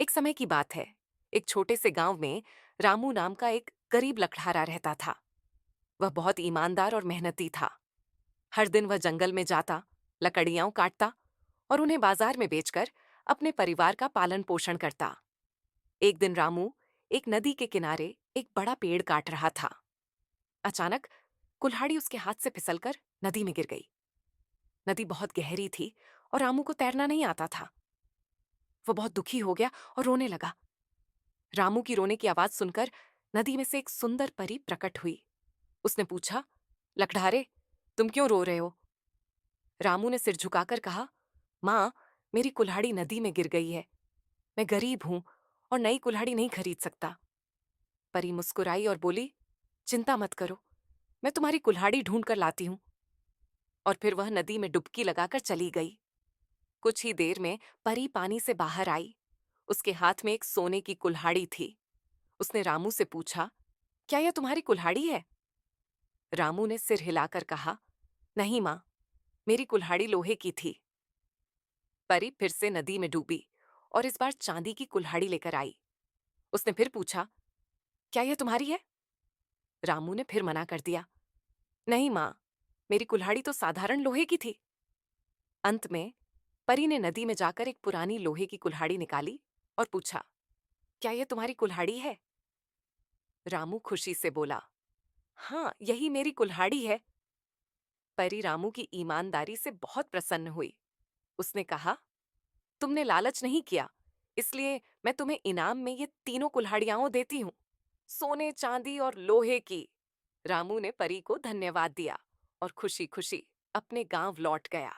एक समय की बात है। एक छोटे से गांव में रामू नाम का एक गरीब लकड़हारा रहता था। वह बहुत ईमानदार और मेहनती था। हर दिन वह जंगल में जाता, लकड़ियां काटता और उन्हें बाजार में बेचकर अपने परिवार का पालन पोषण करता। एक दिन रामू एक नदी के किनारे एक बड़ा पेड़ काट रहा था। अचानक कुल्हाड़ी उसके हाथ से फिसलकर नदी में गिर गई। नदी बहुत गहरी थी और रामू को तैरना नहीं आता था। वो बहुत दुखी हो गया और रोने लगा। रामू की रोने की आवाज सुनकर नदी में से एक सुंदर परी प्रकट हुई। उसने पूछा, लकड़हारे, तुम क्यों रो रहे हो? रामू ने सिर झुकाकर कहा, माँ, मेरी कुल्हाड़ी नदी में गिर गई है। मैं गरीब हूं और नई कुल्हाड़ी नहीं खरीद सकता। परी मुस्कुराई और बोली, चिंता मत करो, मैं तुम्हारी कुल्हाड़ी ढूंढ कर लाती हूँ। और फिर वह नदी में डुबकी लगाकर चली गई। कुछ ही देर में परी पानी से बाहर आई। उसके हाथ में एक सोने की कुल्हाड़ी थी। उसने रामू से पूछा, क्या यह तुम्हारी कुल्हाड़ी है? रामू ने सिर हिलाकर कहा, नहीं मां, मेरी कुल्हाड़ी लोहे की थी। परी फिर से नदी में डूबी और इस बार चांदी की कुल्हाड़ी लेकर आई। उसने फिर पूछा, क्या यह तुम्हारी है? रामू ने फिर मना कर दिया, नहीं मां, मेरी कुल्हाड़ी तो साधारण लोहे की थी। अंत में परी ने नदी में जाकर एक पुरानी लोहे की कुल्हाड़ी निकाली और पूछा, क्या यह तुम्हारी कुल्हाड़ी है? रामू खुशी से बोला, हाँ, यही मेरी कुल्हाड़ी है। परी रामू की ईमानदारी से बहुत प्रसन्न हुई। उसने कहा, तुमने लालच नहीं किया, इसलिए मैं तुम्हें इनाम में ये तीनों कुल्हाड़ियां देती हूँ, सोने, चांदी और लोहे की। रामू ने परी को धन्यवाद दिया और खुशी खुशी अपने गांव लौट गया।